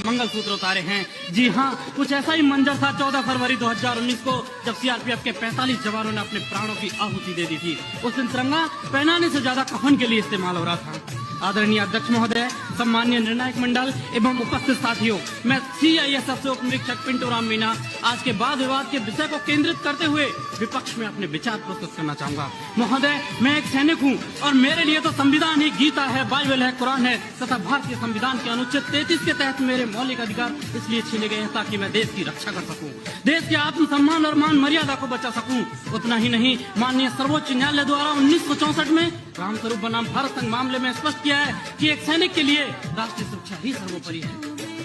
मंगलसूत्र उतारे हैं। जी हाँ, कुछ ऐसा ही मंजर था 14 फरवरी 2019 को, जब सीआरपीएफ के 45 जवानों ने अपने प्राणों की आहुति दे दी थी। उस दिन तिरंगा पहनाने से ज्यादा कफन के लिए इस्तेमाल हो रहा था। आदरणीय अध्यक्ष महोदय, सम्मानीय निर्णायक मंडल एवं उपस्थित साथियों, मैं CISF उप निरीक्षक पिंटू राम मीना आज के वाद विवाद के विषय को केंद्रित करते हुए विपक्ष में अपने विचार प्रस्तुत करना चाहूंगा। महोदय, मैं एक सैनिक हूं और मेरे लिए तो संविधान ही गीता है, बाइबल है, कुरान है तथा भारतीय संविधान के अनुच्छेद 33 के तहत मेरे मौलिक अधिकार इसलिए छीने गए हैं ताकि मैं देश की रक्षा कर सकूं, देश के आत्मसम्मान और मान मर्यादा को बचा सकूं। उतना ही नहीं, माननीय सर्वोच्च न्यायालय द्वारा 1964 में रामस्वरूप बनाम भारत संघ मामले में स्पष्ट किया है कि एक सैनिक के लिए राष्ट्रीय सुरक्षा ही सर्वोपरि है।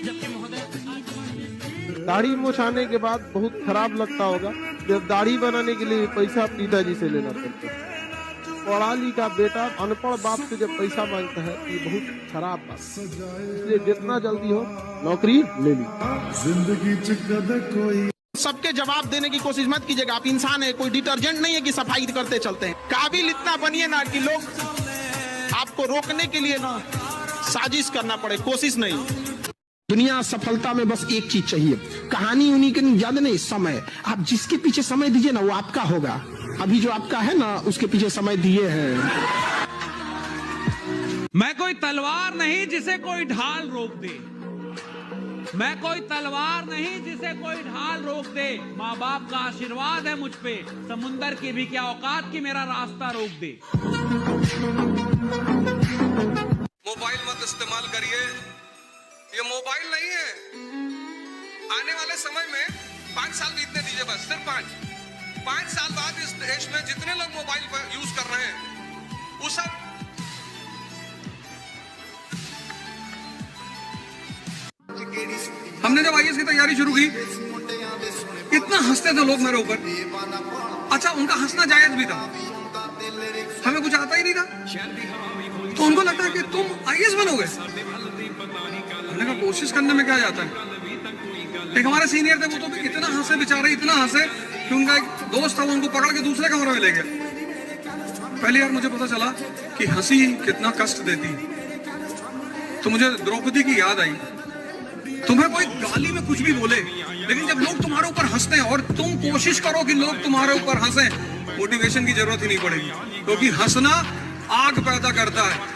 जबकि महोदय, दाढ़ी मुछाने के बाद बहुत खराब लगता होगा जब दाढ़ी बनाने के लिए पैसा पिताजी से लेना पड़ता है। पढ़ा लिखा बेटा अनपढ़ बाप से जब पैसा मांगता है ये बहुत खराब बात, इसलिए जितना जल्दी हो नौकरी ले ली। जिंदगी सबके जवाब देने की कोशिश मत कीजिएगा। आप इंसान है, कोई डिटर्जेंट नहीं है कि सफाई करते चलते हैं। काबिल इतना बनिए ना कि लोग आपको रोकने के लिए ना साजिश करना पड़े, कोशिश नहीं। दुनिया सफलता में बस एक चीज चाहिए, कहानी उन्हीं के ज्यादा नहीं, समय। आप जिसके पीछे समय दीजिए ना वो आपका होगा। अभी जो आपका है ना उसके पीछे समय दिए हैं। मैं कोई तलवार नहीं जिसे कोई ढाल रोक दे, मैं कोई तलवार नहीं जिसे कोई ढाल रोक दे। माँ बाप का आशीर्वाद है मुझ पे, समुंदर की भी क्या औकात की मेरा रास्ता रोक दे। मोबाइल मत इस्तेमाल करिए, ये मोबाइल नहीं है। आने वाले समय में 5 साल बीतने दीजिए, बस सिर्फ 5 साल बाद इस देश में जितने लोग मोबाइल यूज कर रहे हैं वो सब हमने जब IAS की तैयारी शुरू की इतना हंसते थे लोग मेरे ऊपर। अच्छा, उनका हंसना जायज भी था, हमें कुछ आता ही नहीं था तो उनको लगता है कि तुम IAS बनोगे। हमने कहा कोशिश करने में क्या जाता है। एक हमारे सीनियर थे, वो तो इतना हंसे बेचारे, इतना हंसे कि उनका एक दोस्त था, वो उनको पकड़ के दूसरे कमरे में ले गया। पहली बार मुझे पता चला कि हंसी कितना कष्ट देती है। तो मुझे द्रौपदी की याद आई। तुम्हें कोई गाली में कुछ भी बोले, लेकिन जब लोग तुम्हारे ऊपर हंसते हैं और तुम कोशिश करो कि लोग तुम्हारे ऊपर हंसें, मोटिवेशन की जरूरत ही नहीं पड़ेगी, क्योंकि हंसना आग पैदा करता है।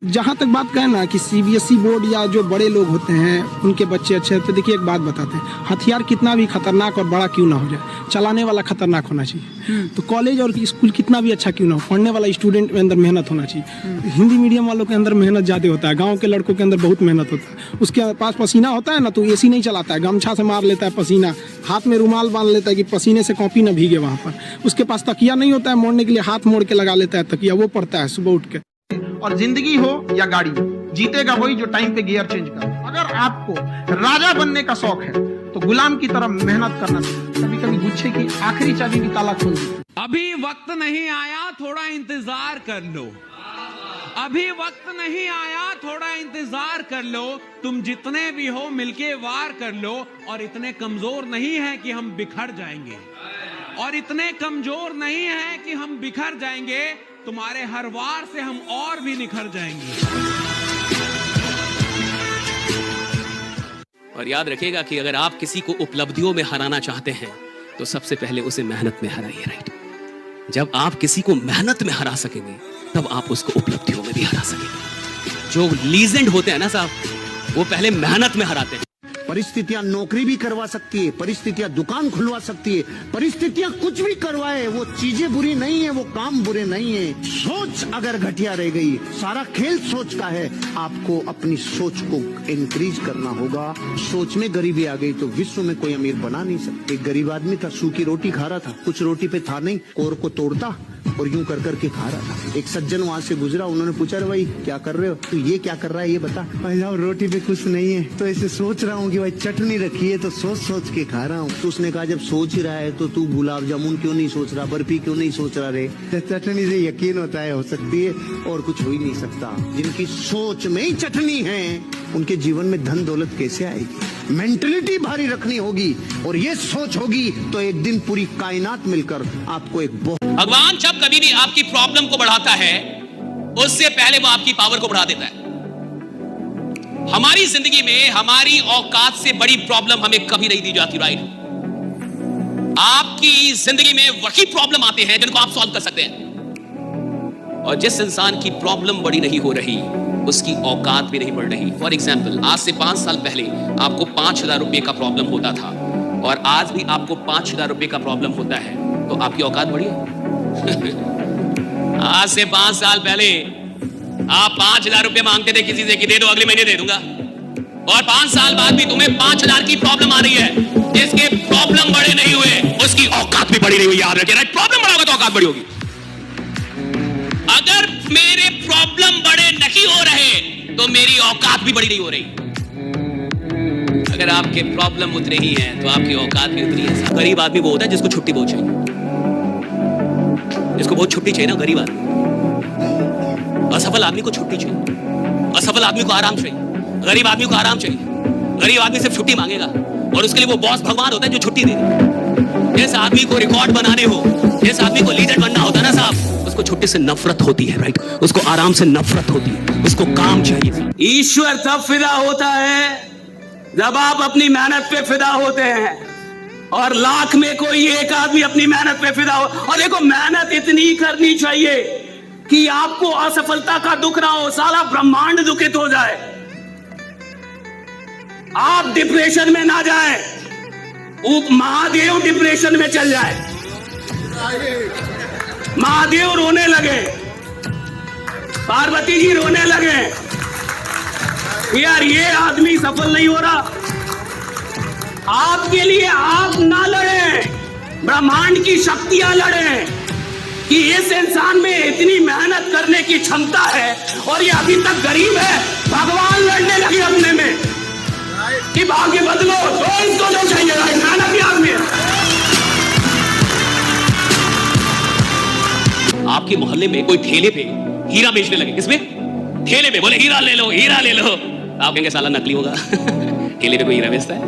जहाँ तक बात करें ना कि CBSE बोर्ड या जो बड़े लोग होते हैं उनके बच्चे अच्छे हैं, तो देखिए एक बात बताते हैं, हथियार कितना भी खतरनाक और बड़ा क्यों ना हो जाए, चलाने वाला खतरनाक होना चाहिए। तो कॉलेज और स्कूल कितना भी अच्छा क्यों ना हो, पढ़ने वाला स्टूडेंट में अंदर मेहनत होना चाहिए। हिंदी मीडियम वालों के अंदर मेहनत ज़्यादा होता है, गाँव के लड़कों के अंदर बहुत मेहनत होता है। उसके पास पसीना होता है ना तो AC नहीं चलाता है, गमछा से मार लेता है पसीना, हाथ में रुमाल बांध लेता है कि पसीने से कॉपी ना भीगे वहाँ पर। उसके पास तकिया नहीं होता है मोड़ने के लिए, हाथ मोड़ के लगा लेता है तकिया, वो पड़ता है सुबह उठ के। और जिंदगी हो या गाड़ी, जीतेगा वही जो टाइम पे गियर चेंज कर। अगर आपको राजा बनने का शौक है तो गुलाम की तरह मेहनत करना चाहिए। कभी कभी गुच्छे की आखिरी चाबी भी ताला खोल देती है। अभी वक्त नहीं आया, थोड़ा इंतजार कर लो। अभी वक्त नहीं आया, थोड़ा इंतजार कर लो। तुम जितने भी हो मिलके वार कर लो। और इतने कमजोर नहीं है कि हम बिखर जाएंगे, और इतने कमजोर नहीं है कि हम बिखर जाएंगे। तुम्हारे हर वार से हम और भी निखर जाएंगे। और याद रखिएगा कि अगर आप किसी को उपलब्धियों में हराना चाहते हैं तो सबसे पहले उसे मेहनत में हराइए, राइट। जब आप किसी को मेहनत में हरा सकेंगे तब आप उसको उपलब्धियों में भी हरा सकेंगे। जो लीजेंड होते हैं ना साहब, वो पहले मेहनत में हराते हैं। परिस्थितियां नौकरी भी करवा सकती है, परिस्थितियां दुकान खुलवा सकती है, परिस्थितियां कुछ भी करवाए, वो चीजें बुरी नहीं है, वो काम बुरे नहीं है। सोच अगर घटिया रह गई, सारा खेल सोच का है। आपको अपनी सोच को इंक्रीज करना होगा। सोच में गरीबी आ गई तो विश्व में कोई अमीर बना नहीं सकता। एक गरीब आदमी था, सूखी रोटी खा रहा था, कुछ रोटी पे था नहीं, कोर को तोड़ता और यूं कर करके खा रहा था। एक सज्जन वहां से गुजरा, उन्होंने पूछा, रे भाई क्या कर रहे हो, तू ये क्या कर रहा है ये बता। भाई साहब रोटी पे कुछ नहीं है, तो ऐसे सोच रहा हूँ कि भाई चटनी रखी है तो सोच सोच के खा रहा हूँ। तो उसने कहा जब सोच ही रहा है तो तू गुलाब जामुन क्यों नहीं सोच रहा, बर्फी क्यों नहीं सोच रहा रे। चटनी से यकीन होता है हो सकती है और कुछ हो ही नहीं सकता। जिनकी सोच में ही चटनी है उनके जीवन में धन दौलत कैसे आएगी। मेंटलिटी भारी रखनी होगी और ये सोच होगी तो एक दिन पूरी कायनात मिलकर आपको एक भगवान जब कभी भी आपकी प्रॉब्लम को बढ़ाता है उससे पहले वो आपकी पावर को बढ़ा देता है। हमारी जिंदगी में हमारी औकात से बड़ी प्रॉब्लम हमें कभी नहीं दी जाती, राइट? आपकी जिंदगी में वही प्रॉब्लम आते हैं जिनको आप सॉल्व कर सकते हैं, और जिस इंसान की प्रॉब्लम बड़ी नहीं हो रही उसकी औकात भी नहीं बढ़ रही। फॉर एग्जाम्पल, आज से 5 साल पहले आपको 5,000 रुपए का प्रॉब्लम होता था और आज भी आपको 5,000 रुपए का प्रॉब्लम होता है, तो आपकी औकात बढ़ी है? आज से 5 साल पहले आप 5,000 रुपए मांगते थे किसी से कि दे दो, अगले महीने दे दूंगा, और 5 साल बाद भी तुम्हें 5,000 की प्रॉब्लम आ रही है। जिसके प्रॉब्लम बड़े नहीं हुए उसकी औकात भी बड़ी नहीं हुई, याद रखिए, राइट? प्रॉब्लम बड़ा होगा तो औकात बड़ी होगी। अगर मेरे प्रॉब्लम बड़े नहीं हो रहे तो मेरी औकात भी बड़ी नहीं हो रही। अगर आपके प्रॉब्लम उतने ही हैं तो आपकी औकात भी उतनी है। गरीब आदमी वो होता है जिसको छुट्टी बहुत चाहिए, जिसको बहुत छुट्टी चाहिए ना, गरीब आदमी। असफल आदमी को छुट्टी चाहिए, असफल आदमी को आराम चाहिए, गरीब आदमी को आराम चाहिए। गरीब आदमी सिर्फ छुट्टी मांगेगा और उसके लिए वो बॉस भगवान होता है जो छुट्टी दे दे। जिस आदमी को रिकॉर्ड बनाने हो, जिस आदमी को लीडर बनना होता है ना साहब, उसको छुट्टी से नफरत होती है, राइट? उसको आराम से नफरत होती है, उसको काम चाहिए। ईश्वर तब फिदा होता है जब आप अपनी मेहनत पे फिदा होते हैं, और लाख में कोई एक आदमी अपनी मेहनत पे फिदा हो। और देखो, मेहनत इतनी करनी चाहिए कि आपको असफलता का दुख ना हो, सारा ब्रह्मांड दुखित हो जाए, आप डिप्रेशन में ना जाएं, महादेव डिप्रेशन में चल जाए, महादेव रोने लगे, पार्वती जी रोने लगे, यार ये आदमी सफल नहीं हो रहा। आपके लिए आप ना लड़ें, ब्रह्मांड की शक्तियां लड़ें कि इस इंसान में इतनी मेहनत करने की क्षमता है और ये अभी तक गरीब है। भगवान लड़ने लगे अपने में कि भाग्य बदलो, तो इसको जो चाहिए मेहनती आदमी है। आपके मोहल्ले में कोई ठेले पे हीरा बेचने लगे, किसमें? ठेले पे, बोले हीरा ले लो, हीरा ले लो। आप कहेंगे साला नकली होगा। ठेले पे कोई हीरा बेचता है?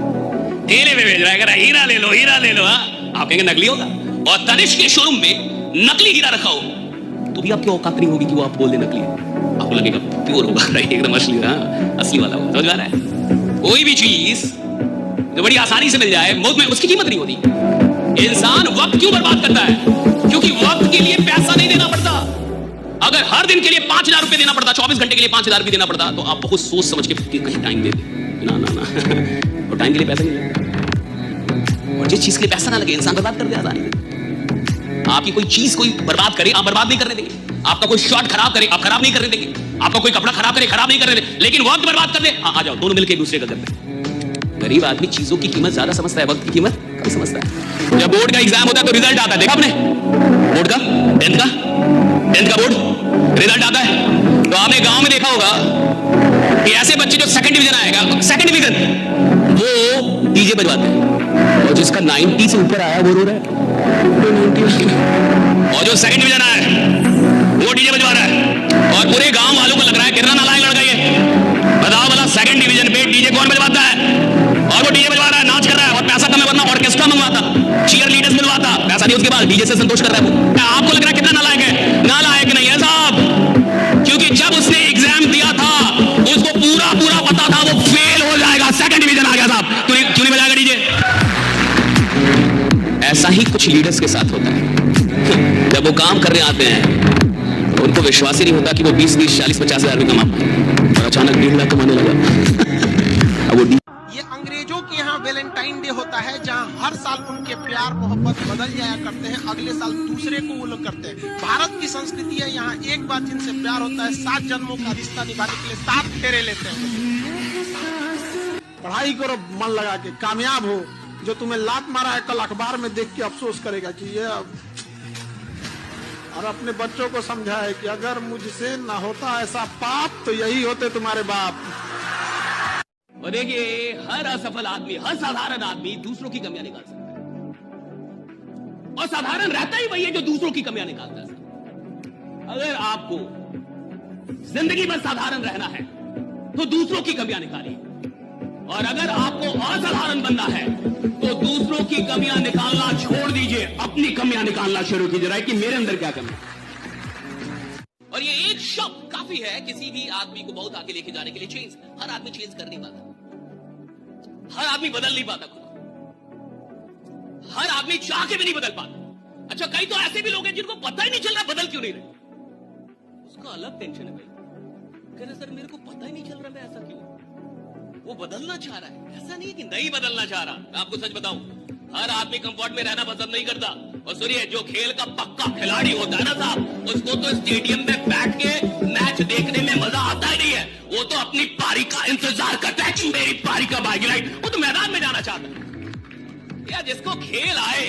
ठेले पे बेच रहा है, कह रहा है हीरा ले लो, हीरा ले लो। आप कहेंगे नकली होगा। और तनिष्क के शोरूम में नकली हीरा रखा हो तो भी आपकी औकात नहीं होगी कि वो आप बोल दे नकली है। आपको लगेगा प्योर होगा, राइट? एकदम असली, असली वाला होगा। समझ आ रहा है? कोई भी चीज जो बड़ी आसानी से मिल जाए मौत में उसकी कीमत नहीं होती। इंसान वक्त क्यों बर्बाद करता है? क्योंकि वक्त के लिए पैसा नहीं देना पड़ता। अगर हर दिन के लिए 5,000 रुपए देना पड़ता, 24 घंटे के लिए 5,000 भी देना पड़ता, तो आप बहुत सोच समझ के कहीं टाइम दे दे। ना ना ना, और टाइम के लिए पैसा नहीं लगता। और जिस चीज के लिए पैसा ना लगे इंसान बर्बाद कर दे आसानी से। आपकी कोई चीज कोई बर्बाद करे, आप बर्बाद नहीं करने देंगे। आपका कोई शॉट खराब करे, आप खराब नहीं करने देंगे। आपका कोई कपड़ा खराब करे, खराब नहीं करने देंगे। लेकिन वक्त बर्बाद कर दे, आ जाओ, दोनों मिलकर एक दूसरे का करते हैं। गरीब आदमी चीजों की कीमत ज्यादा समझता है, वक्त की कीमत कम समझता है। जब बोर्ड का एग्जाम होता है तो रिजल्ट आता है, देखा आपने? बोर्ड का, 10th का बोर्ड रिजल्ट आता है तो आपने गांव में देखा होगा कि ऐसे बच्चे जो सेकंड डिवीजन आएगा, सेकंड डिवीजन, वो डीजे बजवाते हैं, और जिसका 90 से ऊपर आया वो रो रहा है। और जो सेकंड डिवीजन आया है वो डीजे बजवा रहा है, और पूरे गांव वालों को लग रहा है कितना नालायक लड़का ये। बताओ भला, सेकंड डिवीजन पे डीजे कौन बजवाता है? और वो डीजे बजवा रहा है, नाच कर रहा है, और पैसा कम है, वरना ऑर्केस्ट्रा मंगवाता, चीयर लीडर्स मिलवाता, पैसा नहीं उसके बाद डीजे से संतोष कर रहा है वो। आपको लग रहा है कितना नालायक है? नालायक नहीं है साहब, क्योंकि जब उसने एग्जाम दिया था उसको पूरा पूरा पता था वो फेल हो जाएगा। सेकंड डिवीजन आ गया साहब, तो क्यों नहीं बजाएगा डीजे? ऐसा ही कुछ लीडर्स के साथ होता है। जब वो काम करने आते हैं तो उनको विश्वास ही नहीं होता कि वो 20, 40, 50 हजार रुपये कमा पाए, और अचानक 1.5 लाख कमाने लगा। वो ये अंग्रेजों के यहाँ वैलेंटाइन डे होता है, जहाँ हर साल उनके प्यार मोहब्बत बदल जाया करते हैं, अगले साल दूसरे को वो लोग करते हैं। भारत की संस्कृति है, यहाँ एक बार जिनसे प्यार होता है 7 जन्मों का रिश्ता निभाने के लिए 7 फेरे लेते हैं। पढ़ाई करो मन लगा के, कामयाब हो। जो तुम्हें लात मारा है कल अखबार में देख के अफसोस करेगा कि ये, और अपने बच्चों को समझा है कि अगर मुझसे ना होता ऐसा पाप तो यही होते तुम्हारे बाप। और देखिए, हर असफल आदमी, हर साधारण आदमी दूसरों की कमियां निकाल सकता है, और साधारण रहता ही वही है जो दूसरों की कमियां निकालता है। अगर आपको जिंदगी में साधारण रहना है तो दूसरों की कमियां निकालिए, और अगर आपको असाधारण बनना है तो दूसरों की कमियां निकालना छोड़ दीजिए, अपनी कमियां निकालना शुरू कीजिए, राइट? कि मेरे अंदर क्या कमी है। और ये एक शब्द फिलॉसफी है किसी भी आदमी को बहुत आगे लेके जाने के लिए चेंज। हर आदमी चेंज कर नहीं पाता, हर आदमी बदल नहीं पाता खुद, हर आदमी चाह के भी नहीं बदल पाता। अच्छा, कई तो ऐसे भी लोग हैं जिनको पता ही नहीं चल रहा बदल क्यों नहीं रहे, उसका अलग टेंशन है भाई। कह रहे सर मेरे को पता ही नहीं चल रहा मैं ऐसा क्यों। वो बदलना चाह रहा है, ऐसा नहीं है कि नहीं बदलना चाह रहा। मैं आपको सच बताऊं, हर आदमी कंफर्ट में रहना पसंद नहीं करता। और सुनिए, जो खेल का पक्का खिलाड़ी होता है ना साहब, उसको तो स्टेडियम में बैठ के मैच देखने में मजा आता ही नहीं है, वो तो अपनी पारी का इंतजार करता है कि मेरी पारी कब आएगी। राइट, वो तो मैदान में जाना चाहता है। या जिसको खेल आए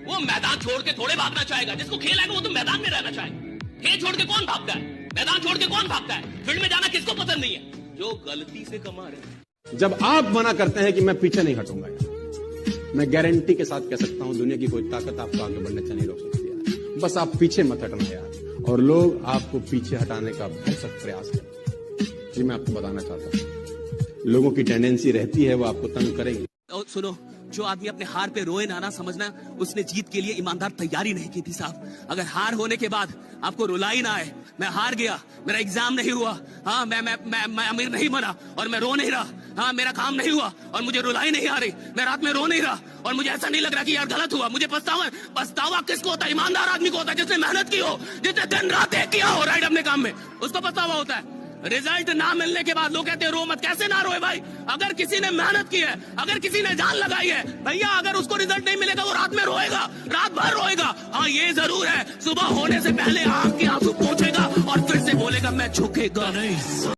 वो मैदान छोड़ के थोड़े भागना चाहेगा, जिसको खेल आएगा वो तो मैदान में रहना चाहेगा। खेल छोड़ के कौन भागता है, मैदान छोड़ के कौन भागता है, फील्ड में जाना किसको पसंद नहीं है? जो गलती से कमा रहे। जब आप मना करते हैं कि मैं पीछे नहीं हटूंगा यार, मैं गारंटी के साथ कह सकता हूं दुनिया की कोई ताकत आपको आगे बढ़ने से नहीं रोक सकती यार। बस आप पीछे मत हटना यार, और लोग आपको पीछे हटाने का भरसक प्रयास करें। जी मैं आपको बताना चाहता हूं, लोगों की टेंडेंसी रहती है वो आपको तंग करेंगे। और सुनो, जो आदमी अपने हार पे रोए ना समझना उसने जीत के लिए ईमानदार तैयारी नहीं की थी साहब। अगर हार होने के बाद आपको रुलाई ना आए, मैं हार गया, मेरा एग्जाम नहीं हुआ, हाँ मैं अमीर नहीं बना और मैं रो नहीं रहा, हाँ मेरा काम नहीं हुआ और मुझे रुलाई नहीं आ रही, मैं रात में रो नहीं रहा और मुझे ऐसा नहीं लग रहा कि यार गलत हुआ, मुझे पछतावा किसको होता है? ईमानदार आदमी को होता है, जिसने मेहनत की हो, जिसने दिन रात एक किया हो राइट अपने काम में, उसको पछतावा होता है। रिजल्ट ना मिलने के बाद लोग कहते हैं रो मत। कैसे ना रोए भाई? अगर किसी ने मेहनत की है, अगर किसी ने जान लगाई है भैया, अगर उसको रिजल्ट नहीं मिलेगा वो रात में रोएगा, रात भर रोएगा। हाँ ये जरूर है, सुबह होने से पहले आंख के आंसू पोंछेगा और फिर से बोलेगा मैं झुकेगा नहीं।